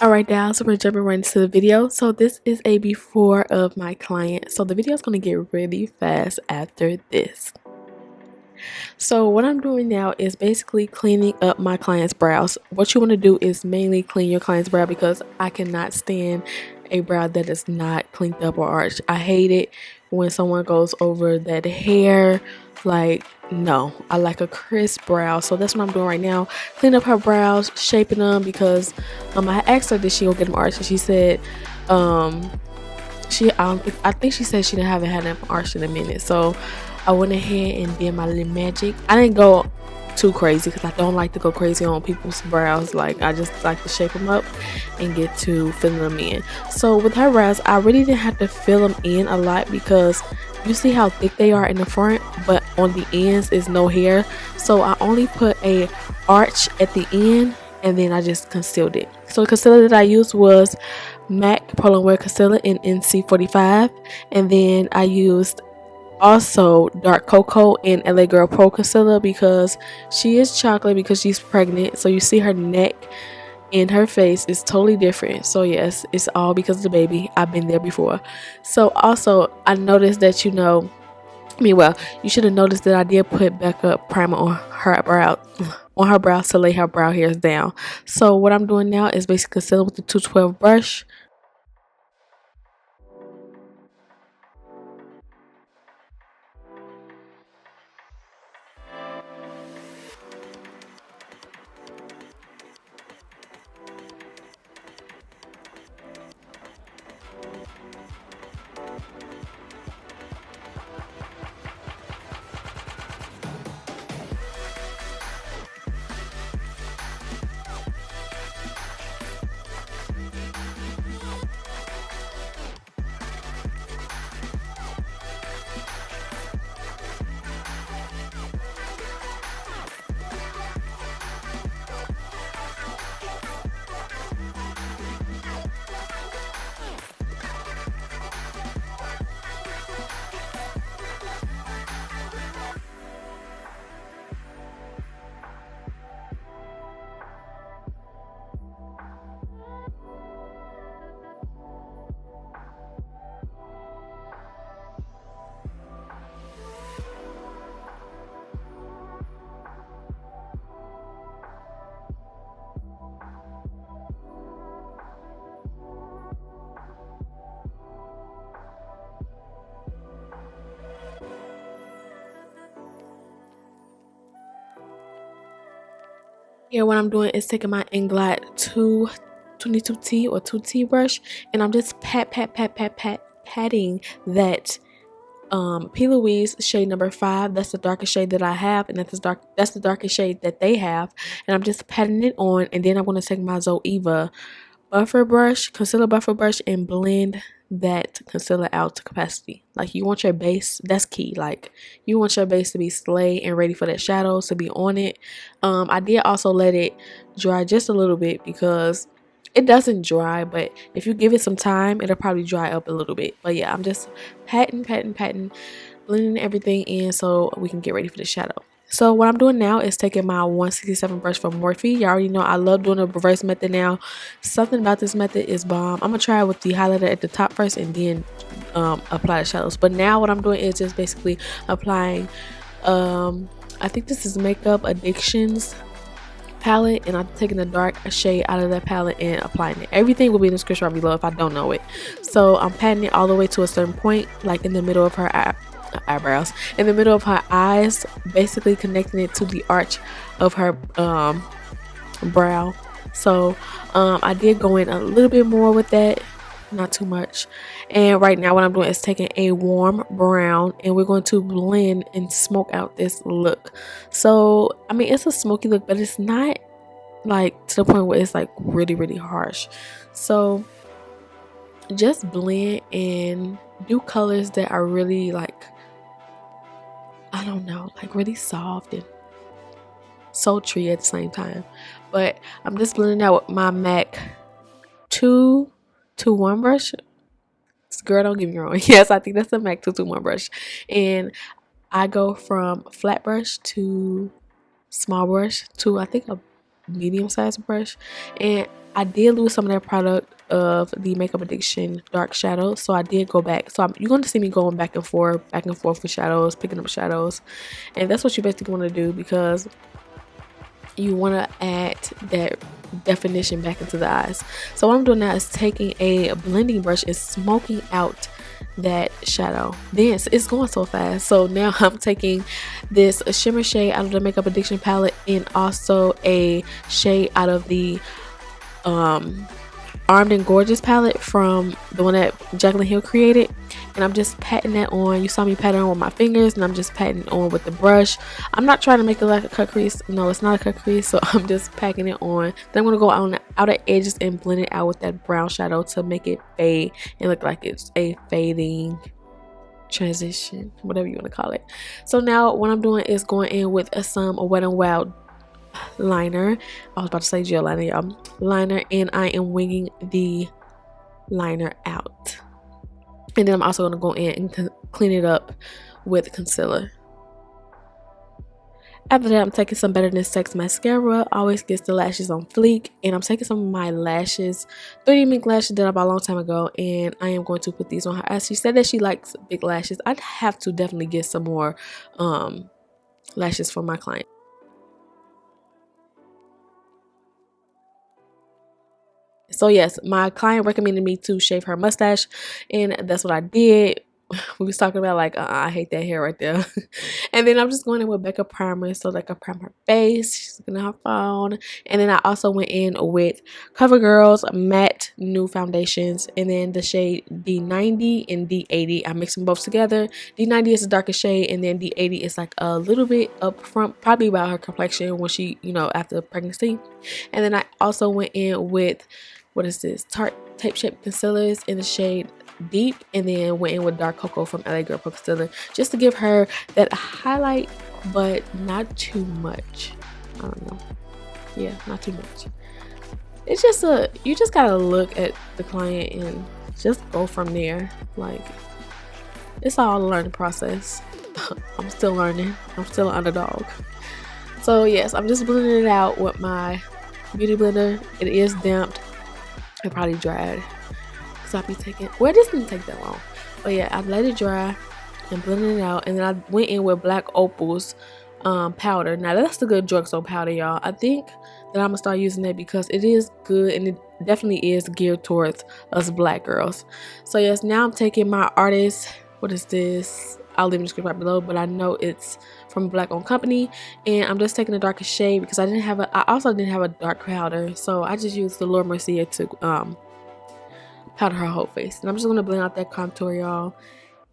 Alright guys, so we're jumping right into the video. So this is a before of my client. So the video is going to get really fast after this. So what I'm doing now is basically cleaning up my client's brows. What you want to do is mainly clean your client's brow because I cannot stand a brow that is not cleaned up or arched. I hate it when someone goes over that hair. Like, no, I like a crisp brow. So that's what I'm doing right now. Clean up her brows, shaping them because I asked her did she go get them arched, and she said I think she said she haven't had them arched in a minute. So I went ahead and did my little magic. I didn't go too crazy because I don't like to go crazy on people's brows. Like, I just like to shape them up and get to filling them in. So with her brows, I really didn't have to fill them in a lot because you see how thick they are in the front, but on the ends is no hair. So I only put a arch at the end and then I just concealed it. So the concealer that I used was MAC Prolongwear Concealer in NC45, and then I used also dark cocoa in LA Girl Pro Concealer because she is chocolate because she's pregnant. So you see her neck and her face is totally different. So yes, it's all because of the baby. I've been there before. So also I noticed that you should have noticed that I did put backup primer on her brows to lay her brow hairs down. So what I'm doing now is basically concealing with the 212 brush. Here what I'm doing is taking my Inglot 222T or 2T brush, and I'm just patting that Plouise shade number 5. That's the darkest shade that I have, and that's the darkest shade that they have, and I'm just patting it on. And then I'm going to take my Zoeva concealer buffer brush, and blend that concealer out to capacity. Like, you want your base, that's key, like you want your base to be slay and ready for that shadows to be on it. I did also let it dry just a little bit because it doesn't dry, but if you give it some time it'll probably dry up a little bit. But yeah, I'm just patting, blending everything in so we can get ready for the shadow. So what I'm doing now is taking my 167 brush from Morphe. You already know I love doing a reverse method now. Something about this method is bomb. I'm going to try it with the highlighter at the top first and then apply the shadows. But now what I'm doing is just basically applying, I think this is Makeupaddiction's palette, and I'm taking the dark shade out of that palette and applying it. Everything will be in the description right below if I don't know it. So I'm patting it all the way to a certain point, like in the middle of her eyebrows, in the middle of her eyes, basically connecting it to the arch of her brow. So I did go in a little bit more with that, not too much. And right now what I'm doing is taking a warm brown, and we're going to blend and smoke out this look. So I mean, it's a smoky look, but it's not like to the point where it's like really harsh. So just blend and do colors that are really, like, I don't know, like really soft and sultry at the same time. But I'm just blending out with my MAC 221 brush. Girl, don't get me wrong. Yes, I think that's the MAC 221 brush. And I go from flat brush to small brush to, I think, a medium sized brush. And I did lose some of that product of the Makeupaddiction dark shadow, so I did go back. So you're going to see me going back and forth with shadows, picking up shadows, and that's what you basically want to do, because you want to add that definition back into the eyes. So what I'm doing now is taking a blending brush and smoking out that shadow. Then it's going so fast. So now I'm taking this shimmer shade out of the Makeupaddiction palette, and also a shade out of the Armed and Gorgeous palette from the one that Jaclyn Hill created, and I'm just patting that on. You saw me pat it on with my fingers, and I'm just patting it on with the brush. I'm not trying to make it like a cut crease. No, it's not a cut crease, so I'm just packing it on. Then I'm going to go on the outer edges and blend it out with that brown shadow to make it fade and look like it's a fading transition, whatever you want to call it. So now what I'm doing is going in with some Wet n Wild liner. I was about to say gel liner, y'all. Liner, and I am winging the liner out. And then I'm also going to go in and clean it up with concealer. After that, I'm taking some Better Than Sex mascara. Always gets the lashes on fleek. And I'm taking some of my lashes, 3D Mink lashes that I bought a long time ago, and I am going to put these on her. As she said that she likes big lashes, I'd have to definitely get some more lashes for my client. So yes, my client recommended me to shave her mustache, and that's what I did. We was talking about like, I hate that hair right there. And then I'm just going in with Becca primer, so like I prime her face. She's looking at her phone. And then I also went in with CoverGirl's matte new foundations, and then the shade D90 and D80. I mix them both together. D90 is the darkest shade, and then D80 is like a little bit up front, probably about her complexion when she, after pregnancy. And then I also went in with, what is this, Tarte Tape Shape concealers in the shade Deep, and then went in with Dark Cocoa from LA Girl Pro Concealer, just to give her that highlight, but not too much. I don't know. Yeah, not too much. It's just you just gotta look at the client and just go from there. Like, it's all a learning process. I'm still learning. I'm still an underdog. So yes, I'm just blending it out with my beauty blender. It is damped. It probably dried. So I'll be taking, well, this didn't take that long, but yeah, I let it dry and blended it out, and then I went in with Black Opal's powder. Now that's the good drugstore powder, y'all. I think that I'm gonna start using it because it is good, and it definitely is geared towards us black girls. So yes, now I'm taking my Artist, what is this, I'll leave in the description right below, but I know it's from Black Owned Company, and I'm just taking the darkest shade because I also didn't have a dark powder, so I just used the Laura Mercier to powder her whole face. And I'm just going to blend out that contour, y'all,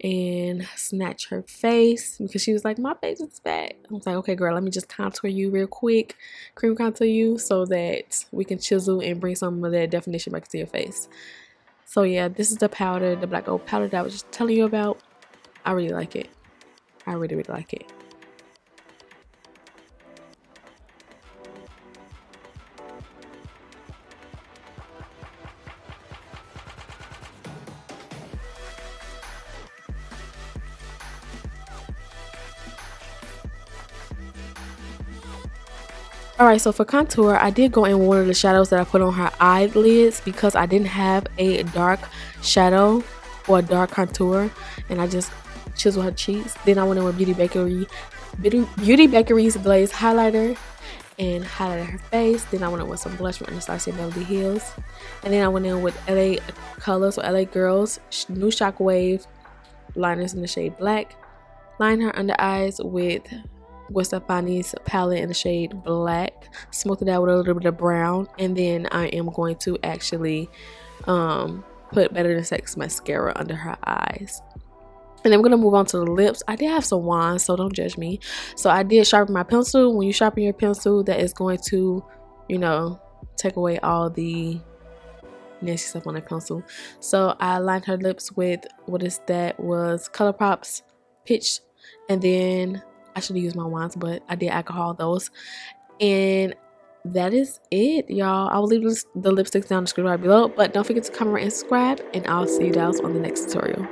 and snatch her face, because she was like, my face is fat. I was like, okay girl, let me just contour you real quick, cream contour you, so that we can chisel and bring some of that definition back to your face. So yeah, this is the powder, the Black Gold powder that I was just telling you about. I really like it. I really, really like it. Alright, so for contour, I did go in with one of the shadows that I put on her eyelids because I didn't have a dark shadow or a dark contour, and I just chiseled her cheeks. Then I went in with Beauty Bakery's Glaze highlighter and highlighted her face. Then I went in with some blush from Anastasia Beverly Hills, and then I went in with LA Colors or LA Girls new Shockwave liners in the shade Black. Line her under eyes with Gwen Stefani's palette in the shade Black, smoked it out with a little bit of brown, and then I am going to actually put Better Than Sex mascara under her eyes. And then I'm going to move on to the lips. I did have some wands, so don't judge me. So I did sharpen my pencil. When you sharpen your pencil, that is going to, take away all the nasty stuff on the pencil. So I lined her lips with, was Colourpop's Pitch, and then I should have used my wands, but I did alcohol those. And that is it, y'all. I will leave the lipsticks down in the description right below. But don't forget to comment and subscribe, and I'll see you guys on the next tutorial.